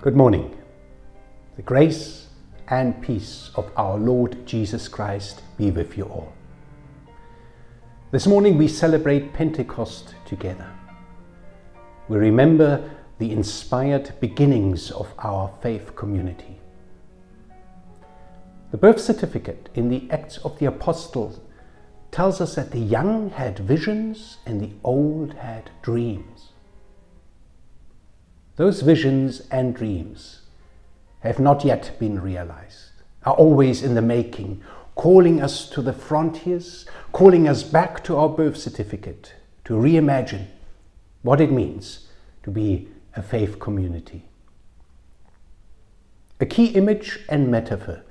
Good morning. The grace and peace of our Lord Jesus Christ be with you all. This morning we celebrate Pentecost together. We remember the inspired beginnings of our faith community. The birth certificate in the Acts of the Apostles tells us that the young had visions and the old had dreams. Those visions and dreams have not yet been realized, are always in the making, calling us to the frontiers, calling us back to our birth certificate, to reimagine what it means to be a faith community. A key image and metaphor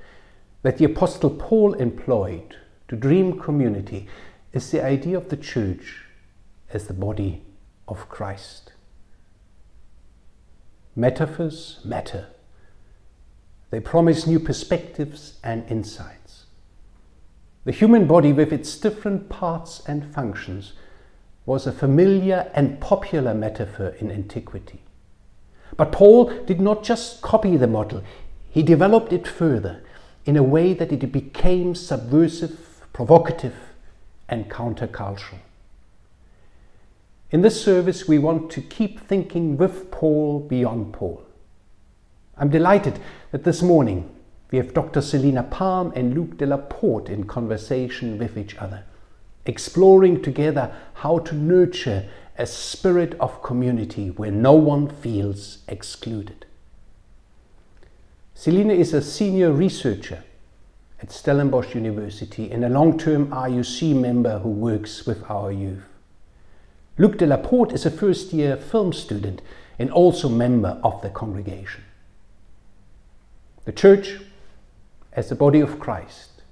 that the Apostle Paul employed to dream community is the idea of the church as the body of Christ. Metaphors matter. They promise new perspectives and insights. The human body with its different parts and functions was a familiar and popular metaphor in antiquity. But Paul did not just copy the model, he developed it further in a way that it became subversive, provocative and countercultural. In this service we want to keep thinking with Paul beyond Paul. I'm delighted that this morning we have Dr. Selina Palm and Luc de la Porte in conversation with each other, exploring together how to nurture a spirit of community where no one feels excluded. Selina is a senior researcher at Stellenbosch University and a long-term RUC member who works with our youth. Luc de la Porte is a first-year film student and also member of the congregation. The church, as the body of Christ,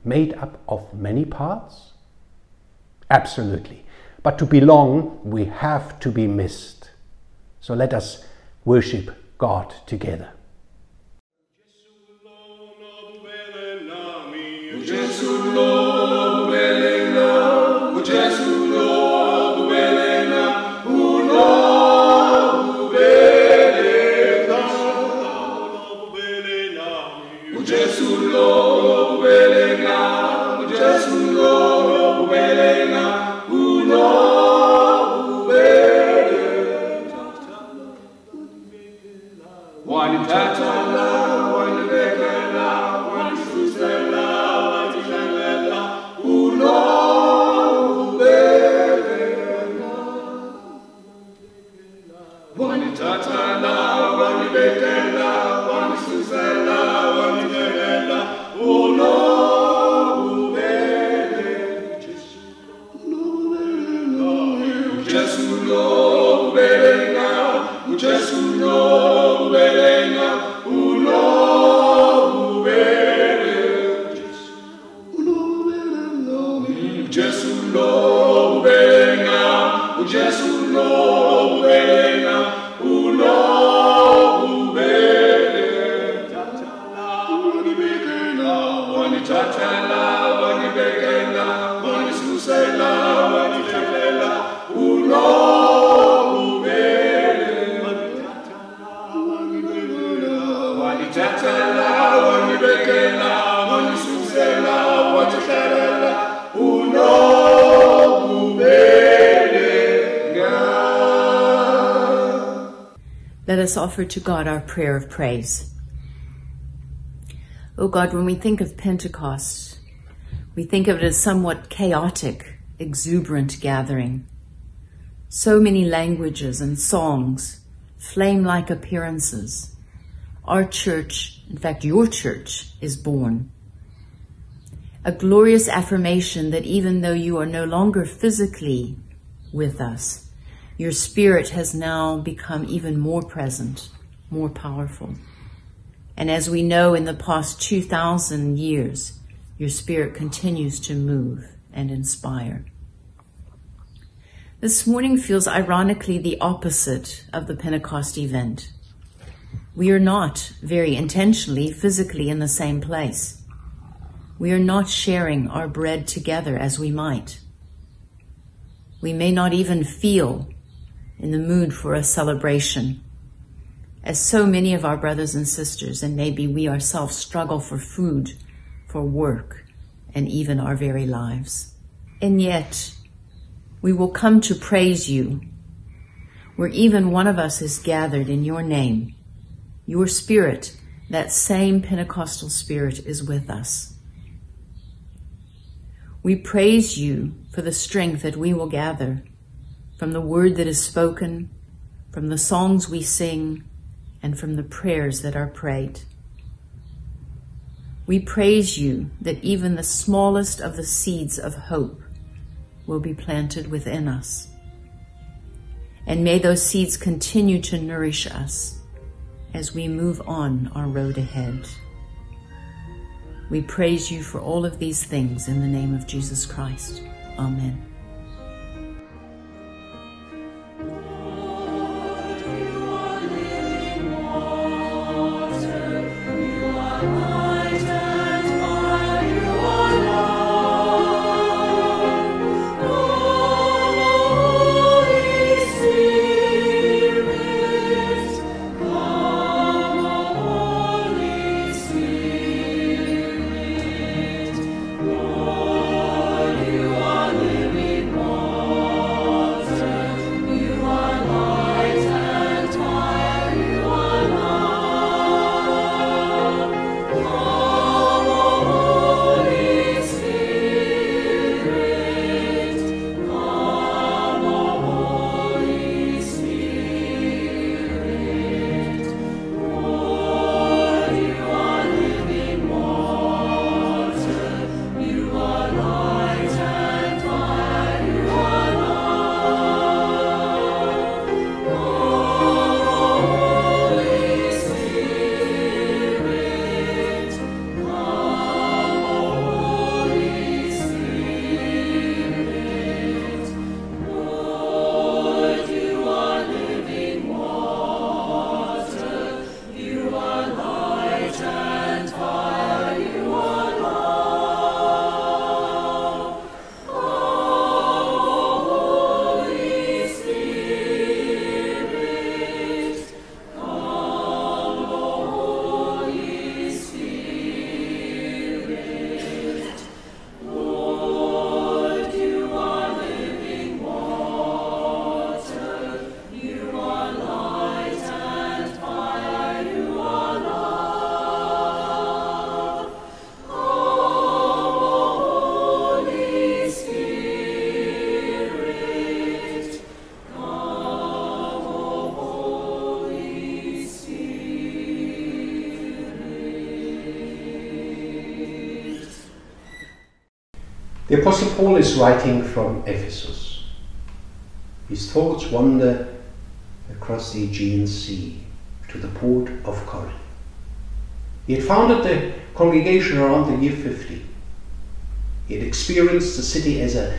made up of many parts? Absolutely. But to belong, we have to be missed. So let us worship God together. Let us offer to God our prayer of praise. Oh God, when we think of Pentecost, we think of it as somewhat chaotic, exuberant gathering. So many languages and songs, flame-like appearances. Our church, in fact your church, is born. A glorious affirmation that even though you are no longer physically with us, your spirit has now become even more present, more powerful. And as we know, in the past 2,000 years, your spirit continues to move and inspire. This morning feels ironically the opposite of the Pentecost event. We are not very intentionally physically in the same place. We are not sharing our bread together as we might. We may not even feel in the mood for a celebration. as so many of our brothers and sisters, and maybe we ourselves, struggle for food, for work, and even our very lives. And yet, we will come to praise you, where even one of us is gathered in your name. Your Spirit, that same Pentecostal Spirit, is with us. We praise you for the strength that we will gather from the word that is spoken, from the songs we sing, and from the prayers that are prayed. We praise you that even the smallest of the seeds of hope will be planted within us. And may those seeds continue to nourish us as we move on our road ahead. We praise you for all of these things in the name of Jesus Christ. Amen. The Apostle Paul is writing from Ephesus. His thoughts wander across the Aegean Sea to the port of Corinth. He had founded the congregation around the year 50. He had experienced the city as a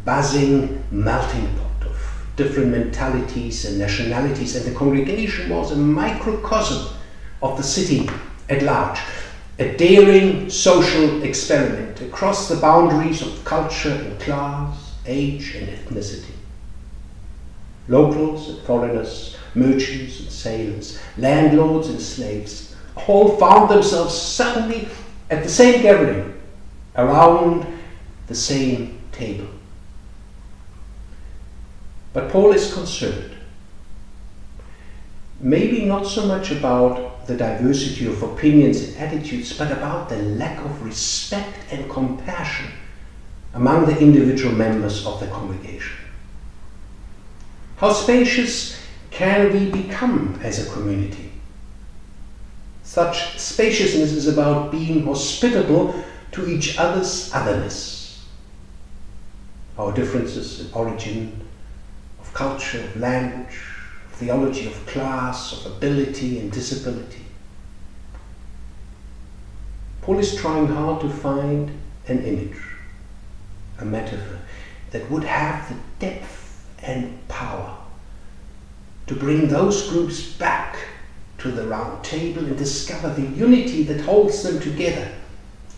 buzzing melting pot of different mentalities and nationalities, and the congregation was a microcosm of the city at large. A daring social experiment across the boundaries of culture and class, age and ethnicity. Locals and foreigners, merchants and sailors, landlords and slaves, all found themselves suddenly at the same gathering, around the same table. But Paul is concerned, maybe not so much about the diversity of opinions and attitudes, but about the lack of respect and compassion among the individual members of the congregation. How spacious can we become as a community? Such spaciousness is about being hospitable to each other's otherness. Our differences in origin, of culture, of language, theology, of class, of ability and disability. Paul is trying hard to find an image, a metaphor that would have the depth and power to bring those groups back to the round table and discover the unity that holds them together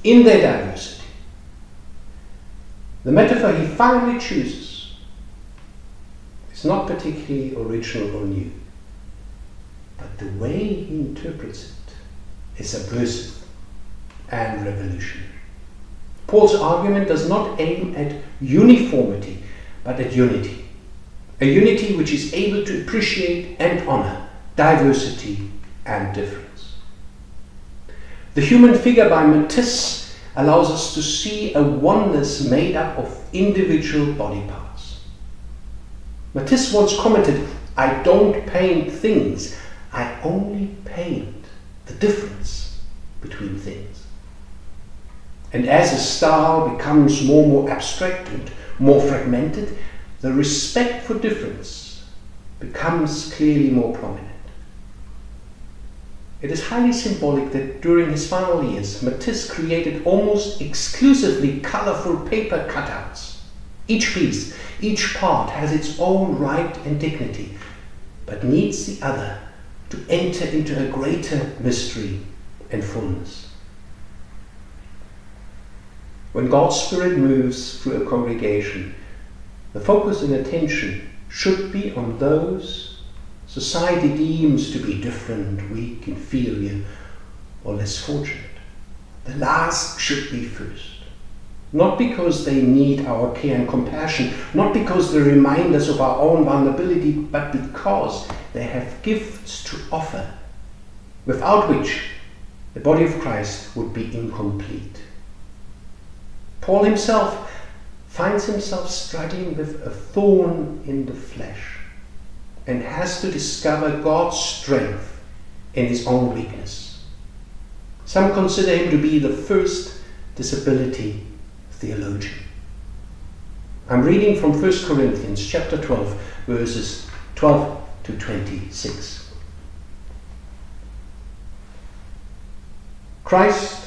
in their diversity. The metaphor he finally chooses is not particularly original or new, but the way he interprets it is subversive and revolutionary. Paul's argument does not aim at uniformity, but at unity. A unity which is able to appreciate and honor diversity and difference. The human figure by Matisse allows us to see a oneness made up of individual body parts. Matisse once commented, "I don't paint things, I only paint the difference between things." And as a style becomes more and more abstract and more fragmented, the respect for difference becomes clearly more prominent. It is highly symbolic that during his final years, Matisse created almost exclusively colorful paper cutouts. Each piece, each part has its own right and dignity, but needs the other to enter into a greater mystery and fullness. When God's Spirit moves through a congregation, the focus and attention should be on those society deems to be different, weak, inferior, or less fortunate. The last should be first. Not because they need our care and compassion, not because they remind us of our own vulnerability, but because they have gifts to offer, without which the body of Christ would be incomplete. Paul himself finds himself struggling with a thorn in the flesh and has to discover God's strength in his own weakness. Some consider him to be the first disability theologian. I'm reading from 1 Corinthians chapter 12, verses 12 to 26. Christ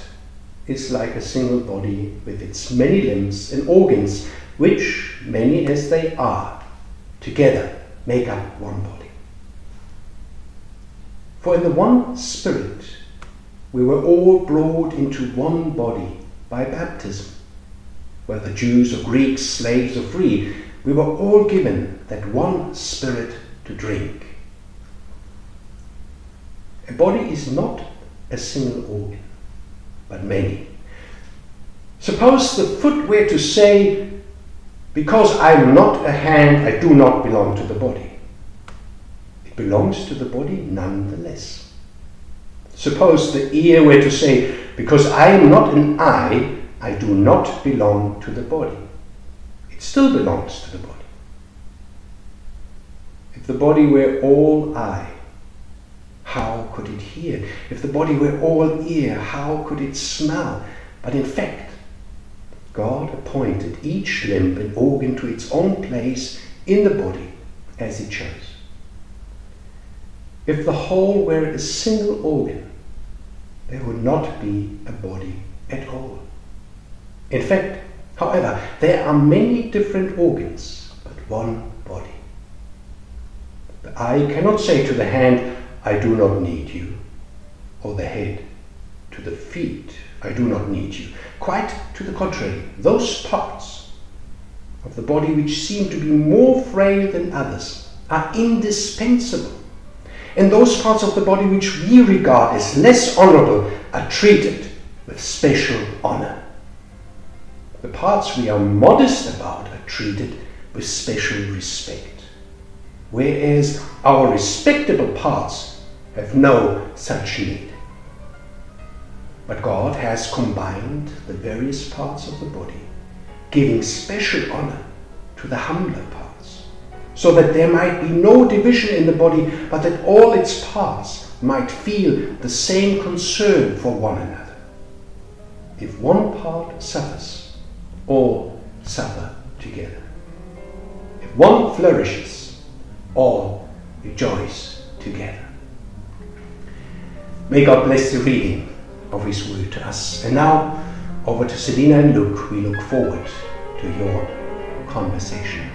is like a single body with its many limbs and organs, which, many as they are, together make up one body. For in the one Spirit we were all brought into one body by baptism. Whether Jews or Greeks, slaves or free, we were all given that one Spirit to drink. A body is not a single organ, but many. Suppose the foot were to say, "Because I am not a hand, I do not belong to the body." It belongs to the body nonetheless. Suppose the ear were to say, "Because I am not an eye, I do not belong to the body." It still belongs to the body. If the body were all eye, how could it hear? If the body were all ear, how could it smell? But in fact, God appointed each limb and organ to its own place in the body as he chose. If the whole were a single organ, there would not be a body at all. In fact, however, there are many different organs, but one body. The eye cannot say to the hand, "I do not need you," or the head to the feet, "I do not need you." Quite to the contrary, those parts of the body which seem to be more frail than others are indispensable. And those parts of the body which we regard as less honorable are treated with special honor. The parts we are modest about are treated with special respect, whereas our respectable parts have no such need. But God has combined the various parts of the body, giving special honor to the humbler parts, so that there might be no division in the body, but that all its parts might feel the same concern for one another. If one part suffers, all suffer together. If one flourishes, all rejoice together. May God bless the reading of his word to us. And now, over to Selina and Luke, we look forward to your conversation.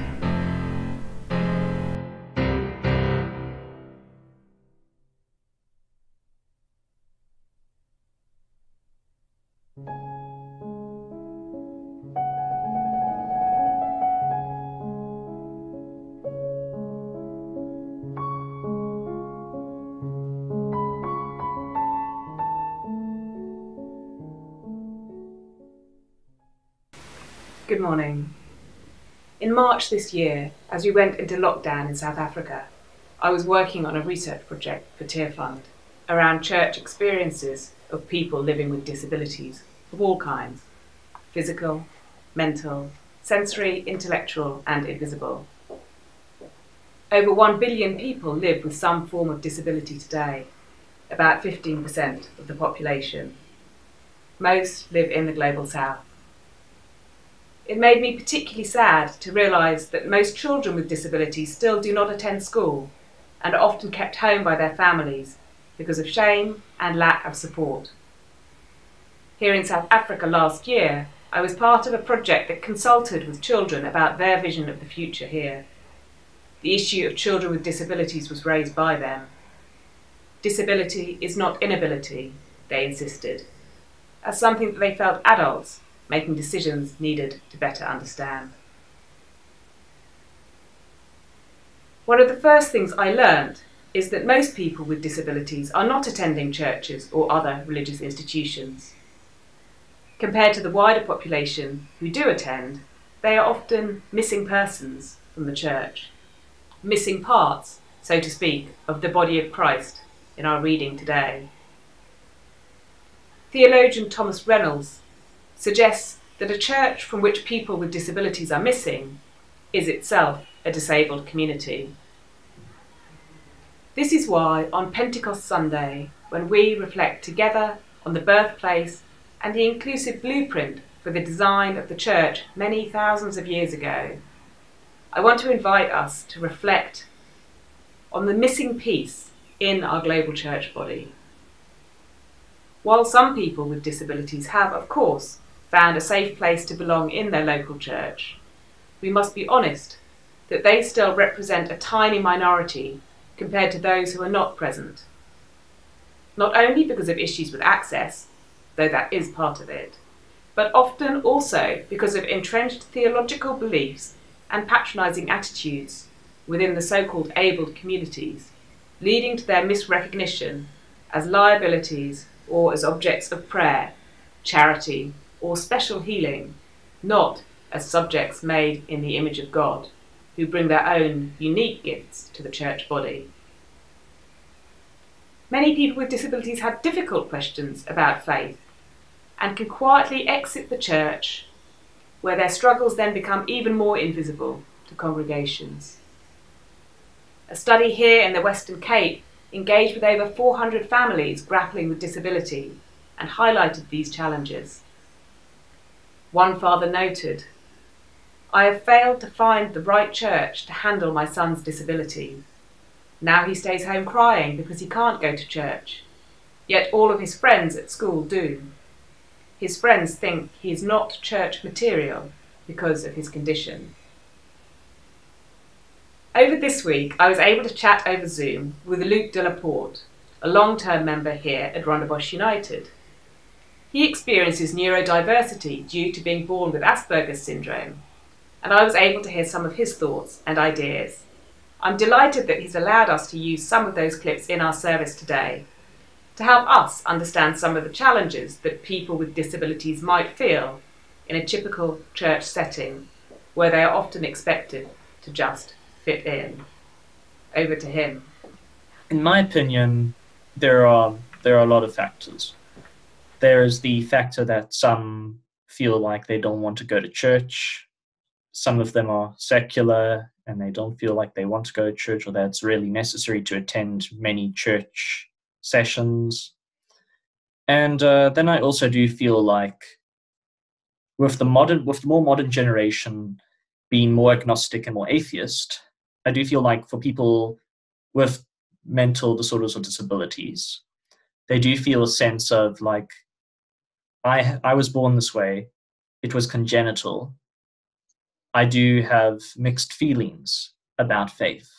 Good morning. In March this year, as we went into lockdown in South Africa, I was working on a research project for Tear Fund around church experiences of people living with disabilities of all kinds: physical, mental, sensory, intellectual, and invisible. Over 1 billion people live with some form of disability today, about 15% of the population. Most live in the global south. It made me particularly sad to realise that most children with disabilities still do not attend school and are often kept home by their families because of shame and lack of support. Here in South Africa last year, I was part of a project that consulted with children about their vision of the future here. The issue of children with disabilities was raised by them. Disability is not inability, they insisted, as something that they felt adults making decisions needed to better understand. One of the first things I learned is that most people with disabilities are not attending churches or other religious institutions. Compared to the wider population who do attend, they are often missing persons from the church, missing parts, so to speak, of the body of Christ in our reading today. Theologian Thomas Reynolds suggests that a church from which people with disabilities are missing is itself a disabled community. This is why on Pentecost Sunday, when we reflect together on the birthplace and the inclusive blueprint for the design of the church many thousands of years ago, I want to invite us to reflect on the missing piece in our global church body. While some people with disabilities have, of course, found a safe place to belong in their local church, we must be honest that they still represent a tiny minority compared to those who are not present. Not only because of issues with access, though that is part of it, but often also because of entrenched theological beliefs and patronising attitudes within the so-called abled communities, leading to their misrecognition as liabilities or as objects of prayer, charity, or special healing, not as subjects made in the image of God, who bring their own unique gifts to the church body. Many people with disabilities have difficult questions about faith and can quietly exit the church, where their struggles then become even more invisible to congregations. A study here in the Western Cape engaged with over 400 families grappling with disability and highlighted these challenges. One father noted, "I have failed to find the right church to handle my son's disability. Now he stays home crying because he can't go to church, yet all of his friends at school do. His friends think he is not church material because of his condition." Over this week, I was able to chat over Zoom with Luc de la Porte, a long-term member here at Rondebosch United. He experiences neurodiversity due to being born with Asperger's syndrome, and I was able to hear some of his thoughts and ideas. I'm delighted that he's allowed us to use some of those clips in our service today to help us understand some of the challenges that people with disabilities might feel in a typical church setting where they are often expected to just fit in. Over to him. In my opinion, there are a lot of factors. There's the factor that some feel like they don't want to go to church. Some of them are secular and they don't feel like they want to go to church or that it's really necessary to attend many church sessions. And then I also do feel like with the more modern generation being more agnostic and more atheist, I do feel like for people with mental disorders or disabilities, they do feel a sense of like, I was born this way, it was congenital. I do have mixed feelings about faith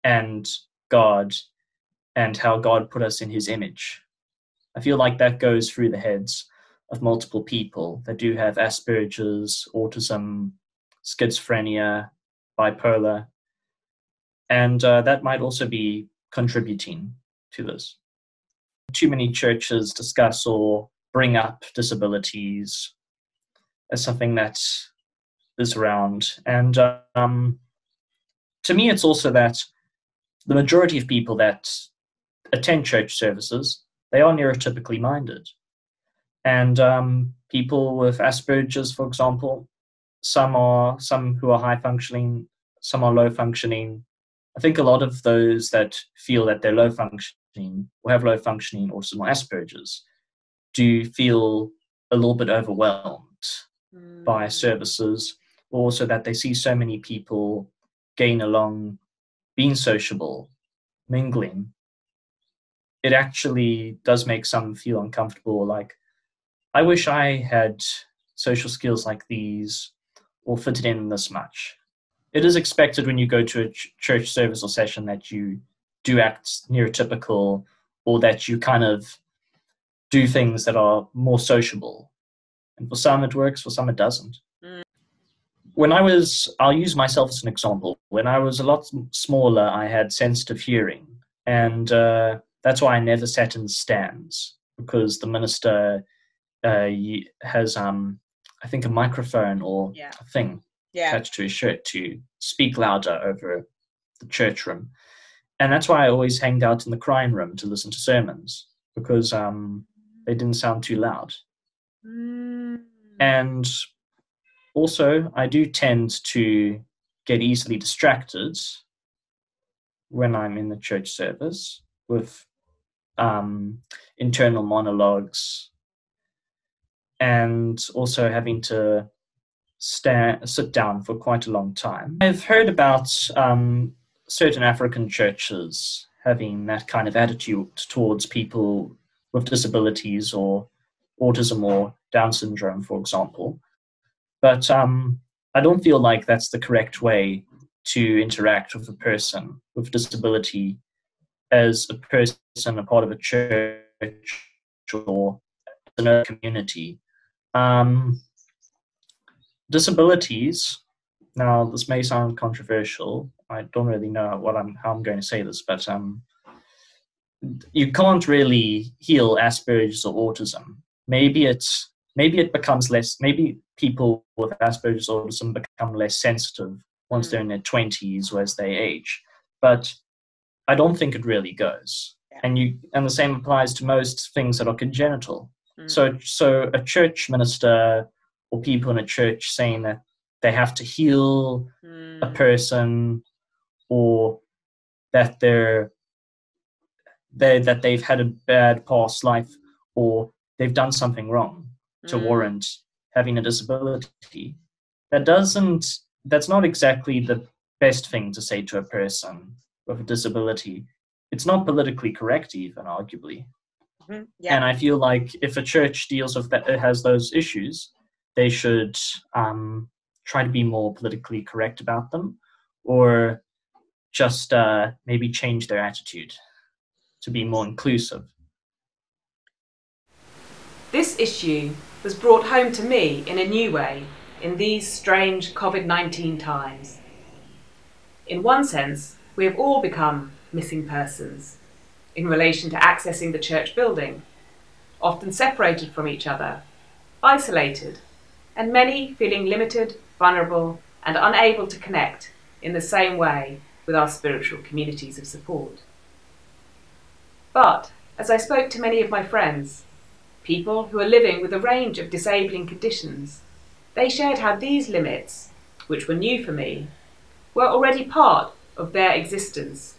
and God and how God put us in his image. I feel like that goes through the heads of multiple people that do have Asperger's, autism, schizophrenia, bipolar, and that might also be contributing to this. Too many churches discuss or bring up disabilities as something that is around. And to me, it's also that the majority of people that attend church services, they are neurotypically minded. And people with Asperger's, for example, some who are high functioning, some are low functioning. I think a lot of those that feel that they're low functioning or have low functioning autism or Asperger's do feel a little bit overwhelmed by services, also that they see so many people getting along, being sociable, mingling. It actually does make some feel uncomfortable, like, I wish I had social skills like these or fitted in this much. It is expected when you go to a church service or session that you do act neurotypical, or that you kind of do things that are more sociable. And for some it works, for some it doesn't. I'll use myself as an example. When I was a lot smaller, I had sensitive hearing. And that's why I never sat in stands, because the minister has, I think, a microphone or a thing attached to his shirt to speak louder over the church room. And that's why I always hanged out in the crying room to listen to sermons, because they didn't sound too loud. And also, I do tend to get easily distracted when I'm in the church service with internal monologues, and also having to sit down for quite a long time. I've heard about certain African churches having that kind of attitude towards people with disabilities or autism or Down syndrome, for example. But I don't feel like that's the correct way to interact with a person with a disability as a person, a part of a church or in a community. Disabilities, now this may sound controversial, I don't really know how I'm going to say this, but you can't really heal Asperger's or autism. Maybe it becomes less, maybe people with Asperger's or autism become less sensitive once they're in their 20s or as they age. But I don't think it really goes. And the same applies to most things that are congenital. So a church minister or people in a church saying that they have to heal a person, or that that they've had a bad past life, or they've done something wrong to warrant having a disability. That's not exactly the best thing to say to a person with a disability. It's not politically correct even, arguably. And I feel like if a church deals with that, it has those issues, they should try to be more politically correct about them, or just maybe change their attitude to be more inclusive. This issue was brought home to me in a new way in these strange COVID-19 times. In one sense, we have all become missing persons in relation to accessing the church building, often separated from each other, isolated, and many feeling limited, vulnerable, and unable to connect in the same way with our spiritual communities of support. But as I spoke to many of my friends, people who are living with a range of disabling conditions, they shared how these limits, which were new for me, were already part of their existence.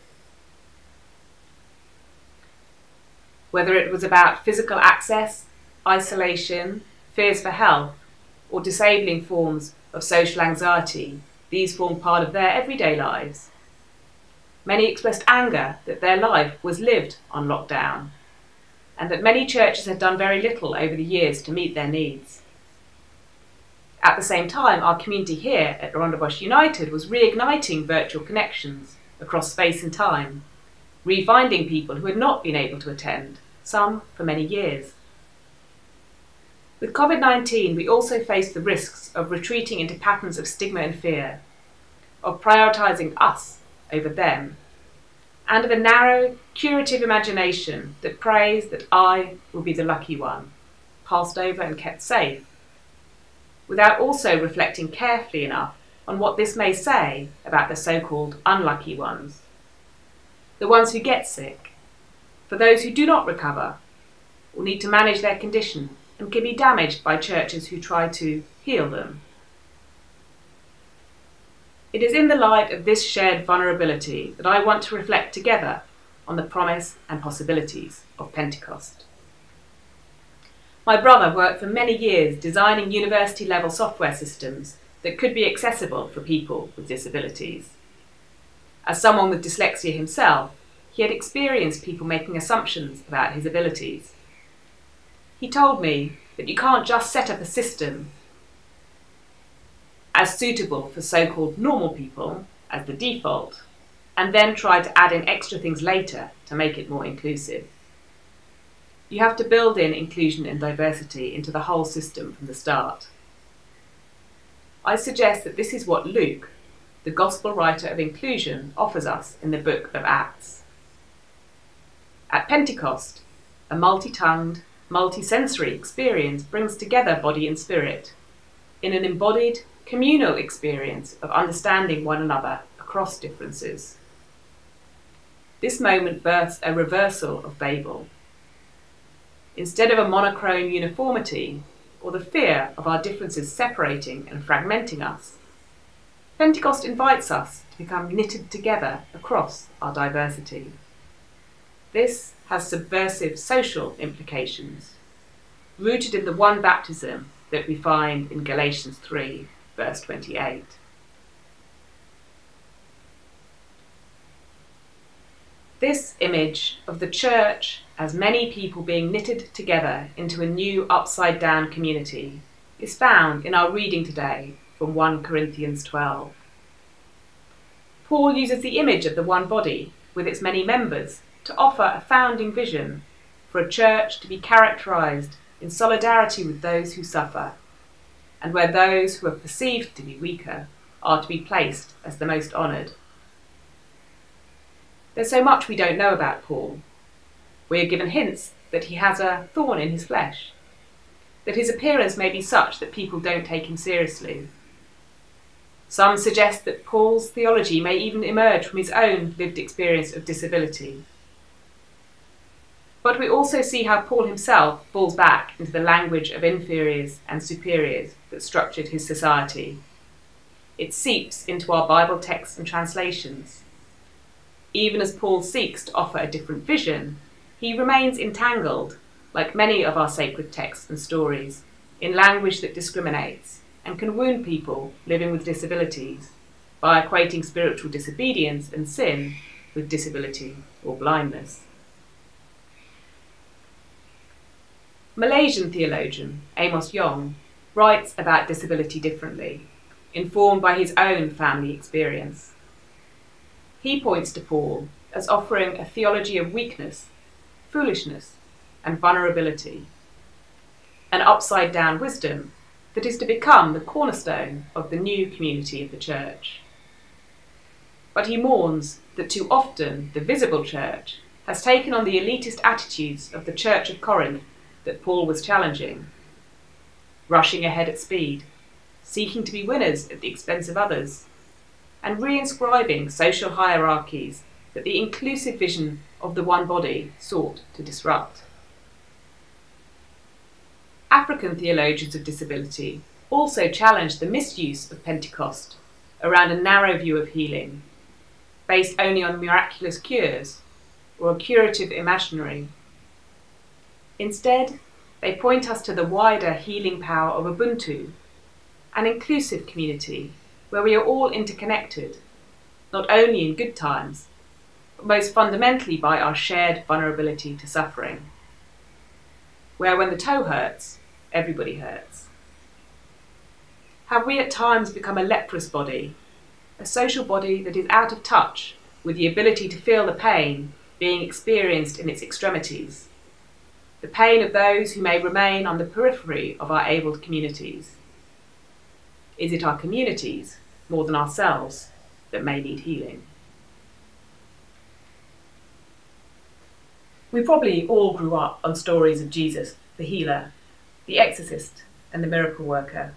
Whether it was about physical access, isolation, fears for health, or disabling forms of social anxiety, these formed part of their everyday lives. Many expressed anger that their life was lived on lockdown, and that many churches had done very little over the years to meet their needs. At the same time, our community here at Rondebosch United was reigniting virtual connections across space and time, refinding people who had not been able to attend, some for many years. With COVID-19, we also faced the risks of retreating into patterns of stigma and fear, of prioritising us over them, and of a narrow, curative imagination that prays that I will be the lucky one, passed over and kept safe. without also reflecting carefully enough on what this may say about the so-called unlucky ones, the ones who get sick, for those who do not recover or need to manage their condition and can be damaged by churches who try to heal them. It is in the light of this shared vulnerability that I want to reflect together on the promise and possibilities of Pentecost. My brother worked for many years designing university-level software systems that could be accessible for people with disabilities. As someone with dyslexia himself, he had experienced people making assumptions about his abilities. He told me that you can't just set up a system as suitable for so-called normal people as the default, and then try to add in extra things later to make it more inclusive. You have to build in inclusion and diversity into the whole system from the start. I suggest that this is what Luke, the gospel writer of inclusion, offers us in the book of Acts. At Pentecost, a multi-tongued, multi-sensory experience brings together body and spirit in an embodied, communal experience of understanding one another across differences. This moment births a reversal of Babel. Instead of a monochrome uniformity, or the fear of our differences separating and fragmenting us, Pentecost invites us to become knitted together across our diversity. This has subversive social implications, rooted in the one baptism that we find in Galatians 3, verse 28. This image of the church as many people being knitted together into a new upside-down community is found in our reading today from 1 Corinthians 12. Paul uses the image of the one body with its many members to offer a founding vision for a church to be characterised in solidarity with those who suffer, and where those who are perceived to be weaker are to be placed as the most honoured. There's so much we don't know about Paul. We are given hints that he has a thorn in his flesh, that his appearance may be such that people don't take him seriously. Some suggest that Paul's theology may even emerge from his own lived experience of disability. But we also see how Paul himself falls back into the language of inferiors and superiors that structured his society. It seeps into our Bible texts and translations. Even as Paul seeks to offer a different vision, he remains entangled, like many of our sacred texts and stories, in language that discriminates and can wound people living with disabilities by equating spiritual disobedience and sin with disability or blindness. Malaysian theologian Amos Yong writes about disability differently, informed by his own family experience. He points to Paul as offering a theology of weakness, foolishness, and vulnerability, an upside-down wisdom that is to become the cornerstone of the new community of the church. But he mourns that too often the visible church has taken on the elitist attitudes of the Church of Corinth that Paul was challenging, rushing ahead at speed, seeking to be winners at the expense of others, and reinscribing social hierarchies that the inclusive vision of the one body sought to disrupt. African theologians of disability also challenged the misuse of Pentecost around a narrow view of healing, based only on miraculous cures or a curative imaginary. Instead, they point us to the wider healing power of Ubuntu, an inclusive community where we are all interconnected, not only in good times, but most fundamentally by our shared vulnerability to suffering, where when the toe hurts, everybody hurts. Have we at times become a leprous body, a social body that is out of touch with the ability to feel the pain being experienced in its extremities, the pain of those who may remain on the periphery of our abled communities? Is it our communities, more than ourselves, that may need healing? We probably all grew up on stories of Jesus, the healer, the exorcist, and the miracle worker.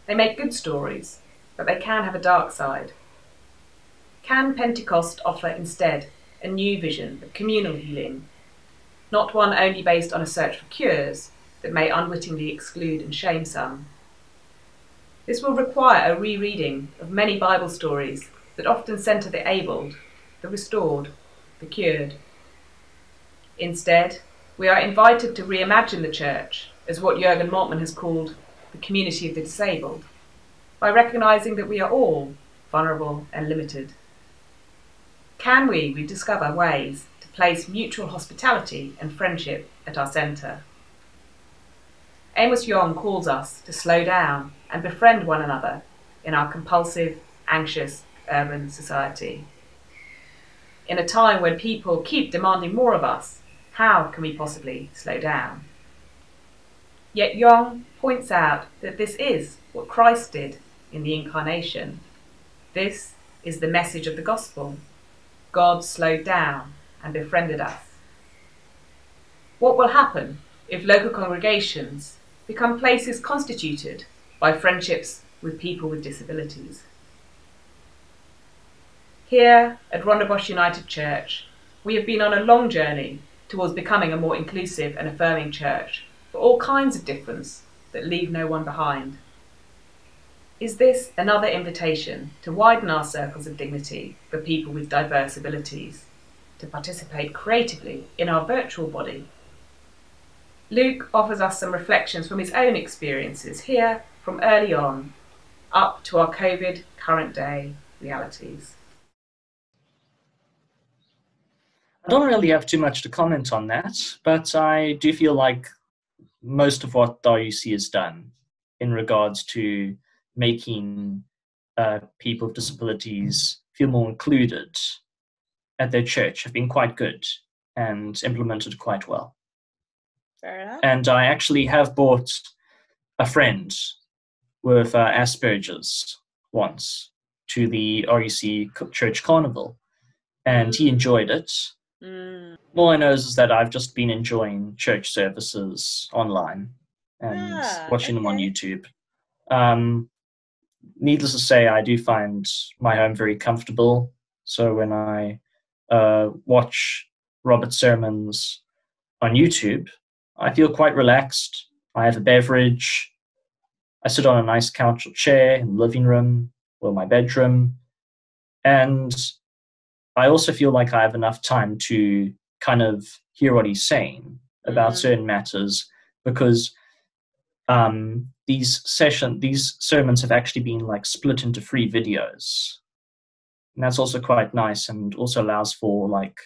They make good stories, but they can have a dark side. Can Pentecost offer instead a new vision of communal healing, not one only based on a search for cures that may unwittingly exclude and shame some? This will require a rereading of many Bible stories that often centre the abled, the restored, the cured. Instead, we are invited to reimagine the church as what Jürgen Moltmann has called the community of the disabled, by recognising that we are all vulnerable and limited. Can we rediscover ways to place mutual hospitality and friendship at our centre? Amos Yong calls us to slow down and befriend one another in our compulsive, anxious, urban society. In a time when people keep demanding more of us, how can we possibly slow down? Yet Yong points out that this is what Christ did in the Incarnation. This is the message of the gospel. God slowed down and befriended us. What will happen if local congregations become places constituted by friendships with people with disabilities? Here at Rondebosch United Church, we have been on a long journey towards becoming a more inclusive and affirming church for all kinds of difference that leave no one behind. Is this another invitation to widen our circles of dignity for people with diverse abilities, to participate creatively in our virtual body? Luke offers us some reflections from his own experiences here from early on, up to our COVID current day realities. I don't really have too much to comment on that, but I do feel like most of what the RUC has done in regards to making people with disabilities feel more included at their church have been quite good and implemented quite well. Fair enough. And I actually have brought a friend with Asperger's once to the RUC Church Carnival, and he enjoyed it. All I know is that I've just been enjoying church services online and watching them on YouTube. Needless to say, I do find my home very comfortable. So when I watch Robert's sermons on YouTube, I feel quite relaxed. I have a beverage. I sit on a nice couch or chair in the living room or my bedroom. And I also feel like I have enough time to kind of hear what he's saying about certain matters, because these sermons have actually been like split into 3 videos. And that's also quite nice and also allows for like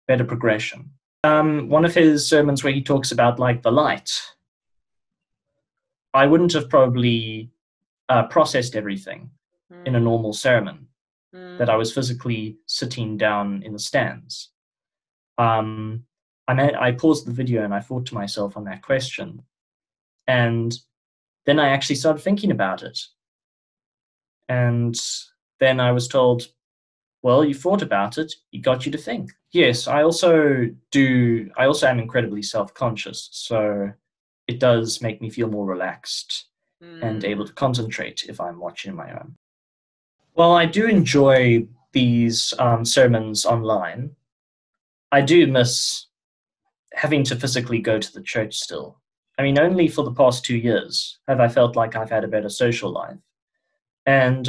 better progression. One of his sermons where he talks about like the light, I wouldn't have probably processed everything in a normal sermon that I was physically sitting down in the stands. I paused the video and I thought to myself on that question. And then I actually started thinking about it. And then I was told, well, you thought about it, it got you to think. Yes, I also am incredibly self-conscious, so it does make me feel more relaxed and able to concentrate if I'm watching my own. Well, I do enjoy these sermons online. I do miss having to physically go to the church still. I mean, only for the past 2 years have I felt like I've had a better social life. And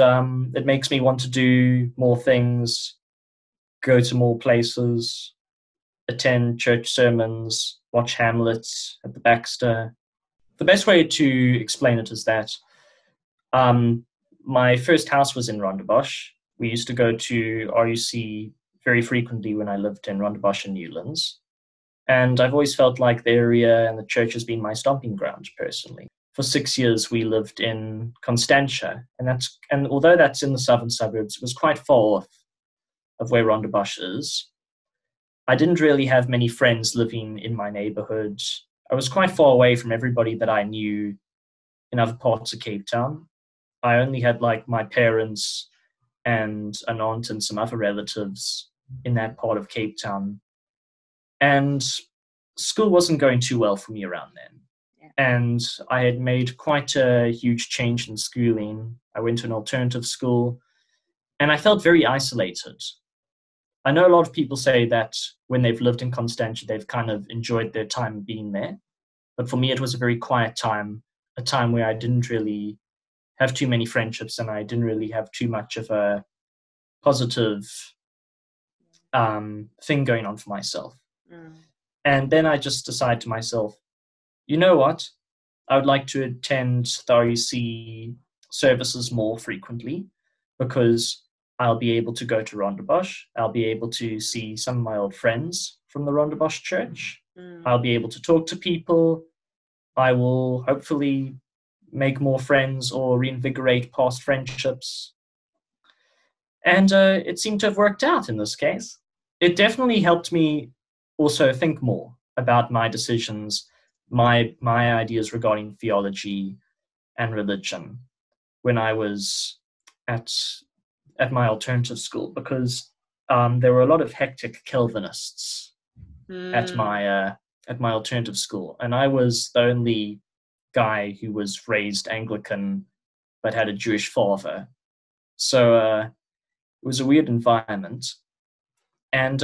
it makes me want to do more things, go to more places, attend church sermons, watch Hamlet at the Baxter. The best way to explain it is that my first house was in Rondebosch. We used to go to RUC very frequently when I lived in Rondebosch and Newlands. And I've always felt like the area and the church has been my stomping ground, personally. For 6 years, we lived in Constantia, and although that's in the southern suburbs, it was quite far off of where Rondebosch is. I didn't really have many friends living in my neighborhood. I was quite far away from everybody that I knew in other parts of Cape Town. I only had like my parents and an aunt and some other relatives in that part of Cape Town. And school wasn't going too well for me around then. and I had made quite a huge change in schooling. I went to an alternative school, and I felt very isolated. I know a lot of people say that when they've lived in Constantia, they've kind of enjoyed their time being there. But for me, it was a very quiet time, a time where I didn't really have too many friendships, and I didn't really have too much of a positive thing going on for myself. And then I just decided to myself, you know what? I would like to attend the RUC services more frequently, because I'll be able to go to Rondebosch. I'll be able to see some of my old friends from the Rondebosch church. I'll be able to talk to people. I will hopefully make more friends or reinvigorate past friendships. And it seemed to have worked out in this case. It definitely helped me also think more about my decisions, my ideas regarding theology and religion when I was at my alternative school, because there were a lot of hectic Calvinists at my alternative school, and I was the only guy who was raised Anglican but had a Jewish father. So it was a weird environment. And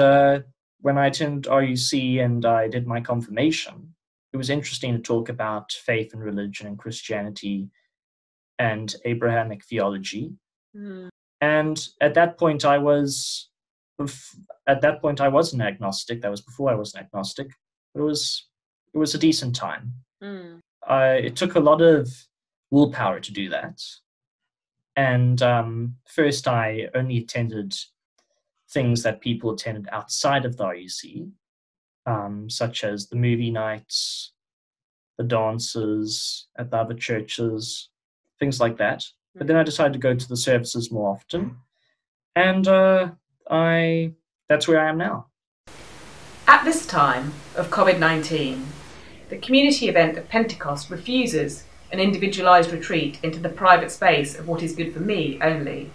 when I attended RUC and I did my confirmation, it was interesting to talk about faith and religion and Christianity and Abrahamic theology. And at that point I was an agnostic. That was before I was an agnostic. But it was a decent time. It took a lot of willpower to do that. And first I only attended things that people attended outside of the RUC, such as the movie nights, the dances at the other churches, things like that. But then I decided to go to the services more often, and that's where I am now. At this time of COVID-19, the community event of Pentecost refuses an individualised retreat into the private space of what is good for me only.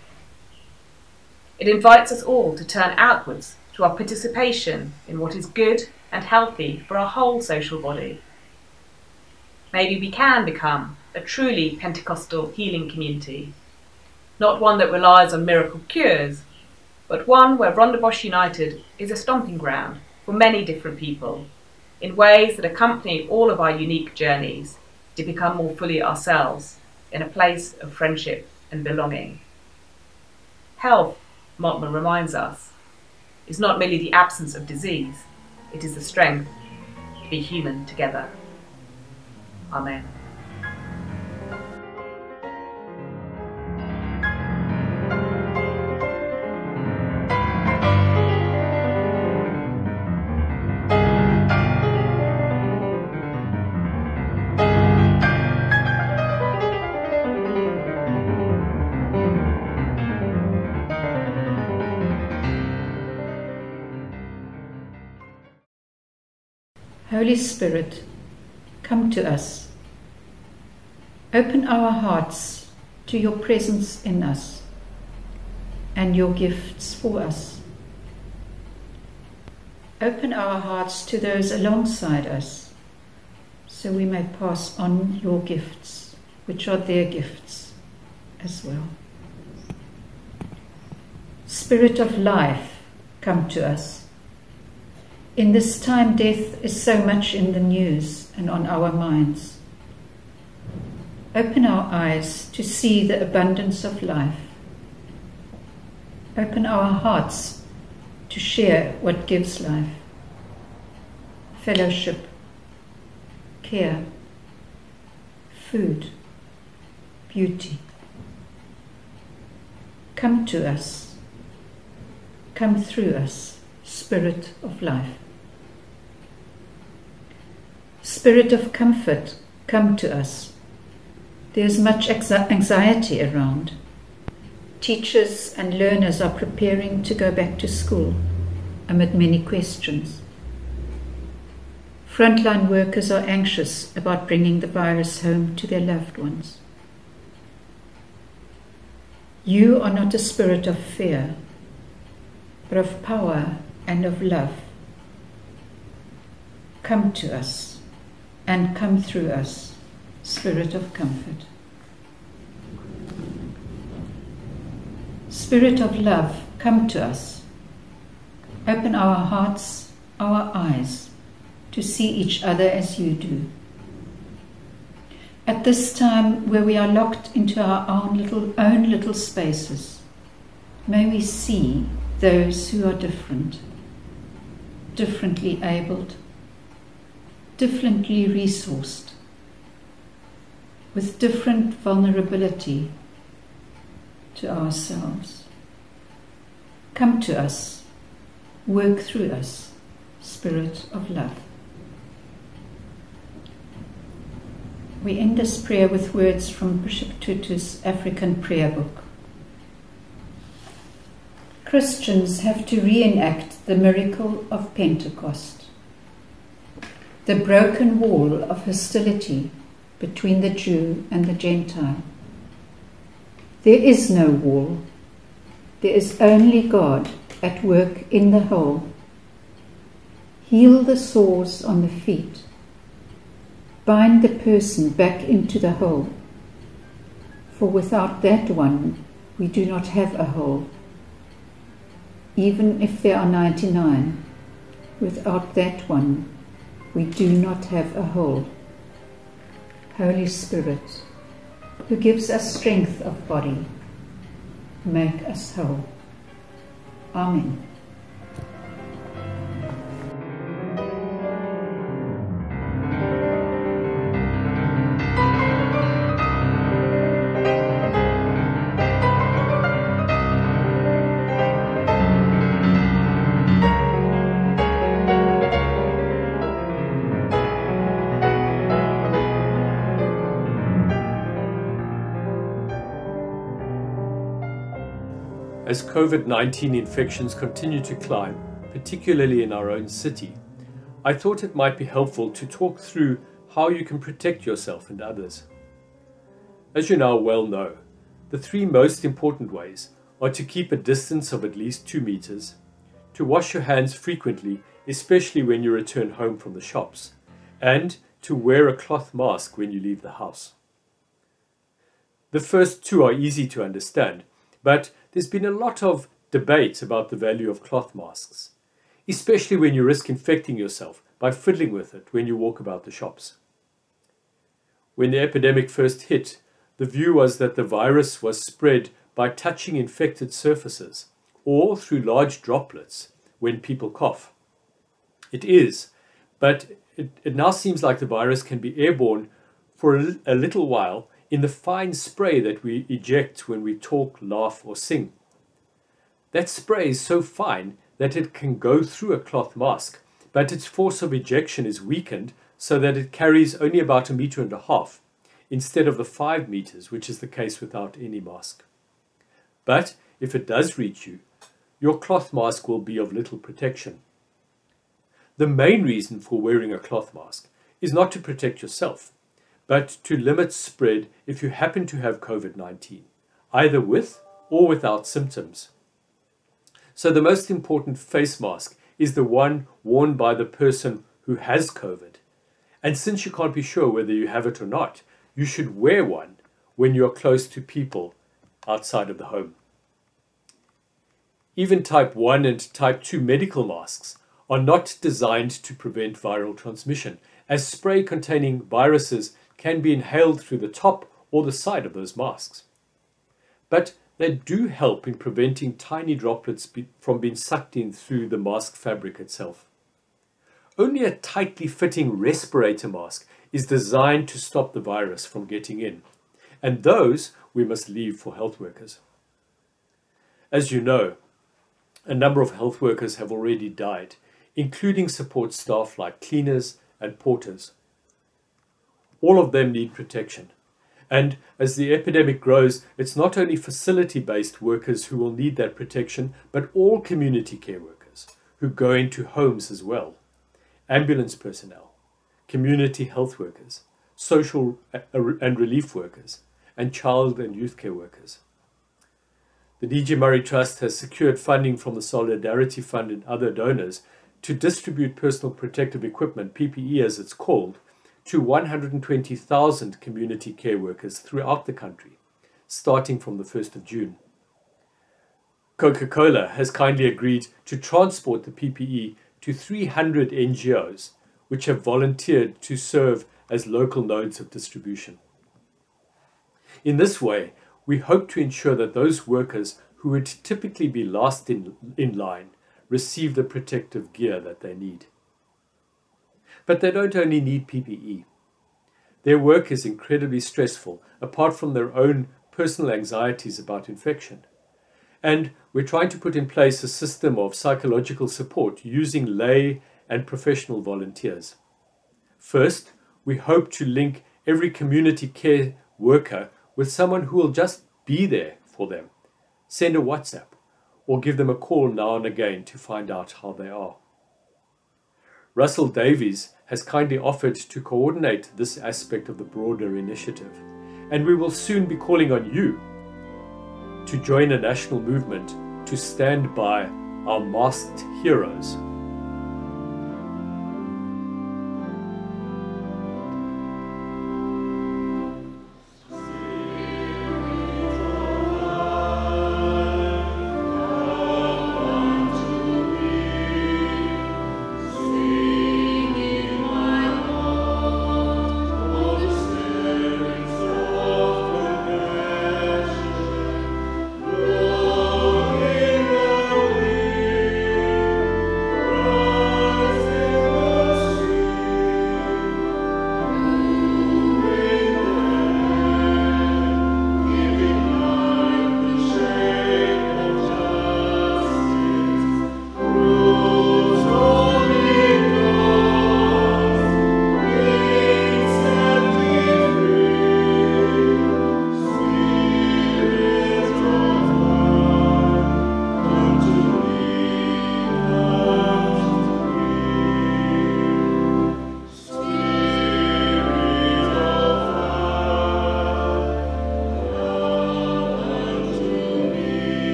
It invites us all to turn outwards to our participation in what is good and healthy for our whole social body. Maybe we can become a truly Pentecostal healing community, not one that relies on miracle cures, but one where Rondebosch United is a stomping ground for many different people, in ways that accompany all of our unique journeys to become more fully ourselves in a place of friendship and belonging. Health, Mottman reminds us, is not merely the absence of disease, it is the strength to be human together. Amen. Holy Spirit, come to us. Open our hearts to your presence in us and your gifts for us. Open our hearts to those alongside us, so we may pass on your gifts, which are their gifts as well. Spirit of life, come to us. In this time, death is so much in the news and on our minds. Open our eyes to see the abundance of life. Open our hearts to share what gives life. Fellowship, care, food, beauty. Come to us. Come through us, Spirit of life. Spirit of comfort, come to us. There is much anxiety around. Teachers and learners are preparing to go back to school amid many questions. Frontline workers are anxious about bringing the virus home to their loved ones. You are not a spirit of fear, but of power and of love. Come to us. and come through us, Spirit of comfort. Spirit of love, come to us. Open our hearts, our eyes, to see each other as you do. At this time where we are locked into our own little spaces, may we see those who are different, differently abled, differently resourced, with different vulnerability to ourselves. Come to us, work through us, Spirit of love. We end this prayer with words from Bishop Tutu's African prayer book. Christians have to reenact the miracle of Pentecost, the broken wall of hostility between the Jew and the Gentile. There is no wall. There is only God at work in the whole. Heal the sores on the feet. Bind the person back into the whole. For without that one, we do not have a whole. Even if there are 99, without that one, we do not have a whole. Holy Spirit, who gives us strength of body, make us whole. Amen. As COVID-19 infections continue to climb, particularly in our own city, I thought it might be helpful to talk through how you can protect yourself and others. As you now well know, the three most important ways are to keep a distance of at least 2 meters, to wash your hands frequently, especially when you return home from the shops, and to wear a cloth mask when you leave the house. The first two are easy to understand, but there's been a lot of debate about the value of cloth masks, especially when you risk infecting yourself by fiddling with it when you walk about the shops. When the epidemic first hit, the view was that the virus was spread by touching infected surfaces or through large droplets when people cough. It is, but it now seems like the virus can be airborne for a little while in the fine spray that we eject when we talk, laugh, or sing. That spray is so fine that it can go through a cloth mask, but its force of ejection is weakened so that it carries only about 1.5 meters instead of the 5 meters, which is the case without any mask. But if it does reach you, your cloth mask will be of little protection. The main reason for wearing a cloth mask is not to protect yourself, but to limit spread if you happen to have COVID-19, either with or without symptoms. So the most important face mask is the one worn by the person who has COVID. And since you can't be sure whether you have it or not, you should wear one when you are close to people outside of the home. Even type 1 and type 2 medical masks are not designed to prevent viral transmission, as spray containing viruses can be inhaled through the top or the side of those masks. But they do help in preventing tiny droplets from being sucked in through the mask fabric itself. Only a tightly fitting respirator mask is designed to stop the virus from getting in, and those we must leave for health workers. As you know, a number of health workers have already died, including support staff like cleaners and porters. All of them need protection. And as the epidemic grows, it's not only facility-based workers who will need that protection, but all community care workers who go into homes as well. Ambulance personnel, community health workers, social and relief workers, and child and youth care workers. The D.G. Murray Trust has secured funding from the Solidarity Fund and other donors to distribute personal protective equipment, PPE as it's called, to 120,000 community care workers throughout the country, starting from the 1st of June. Coca-Cola has kindly agreed to transport the PPE to 300 NGOs, which have volunteered to serve as local nodes of distribution. In this way, we hope to ensure that those workers who would typically be last in line receive the protective gear that they need. But they don't only need PPE. Their work is incredibly stressful, apart from their own personal anxieties about infection. And we're trying to put in place a system of psychological support using lay and professional volunteers. First, we hope to link every community care worker with someone who will just be there for them, send a WhatsApp, or give them a call now and again to find out how they are. Russell Davies has kindly offered to coordinate this aspect of the broader initiative, and we will soon be calling on you to join a national movement to stand by our masked heroes.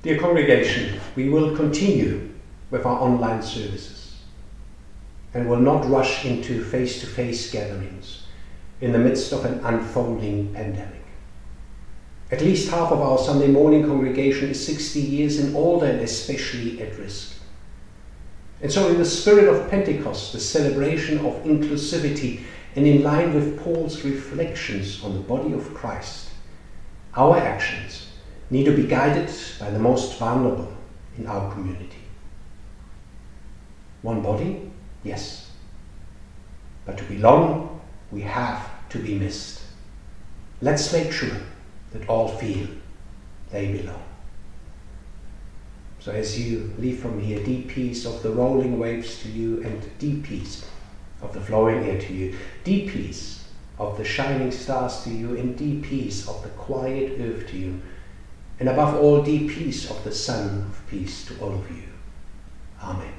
Dear congregation, we will continue with our online services and will not rush into face-to-face gatherings in the midst of an unfolding pandemic. At least half of our Sunday morning congregation is 60 years and older and especially at risk. And so in the spirit of Pentecost, the celebration of inclusivity, and in line with Paul's reflections on the body of Christ, our actions need to be guided by the most vulnerable in our community. One body? Yes. But to belong, we have to be missed. Let's make sure that all feel they belong. So as you leave from here, deep peace of the rolling waves to you, and deep peace of the flowing air to you, deep peace of the shining stars to you, and deep peace of the quiet earth to you, and above all, deep peace of the Son of Peace to all of you. Amen.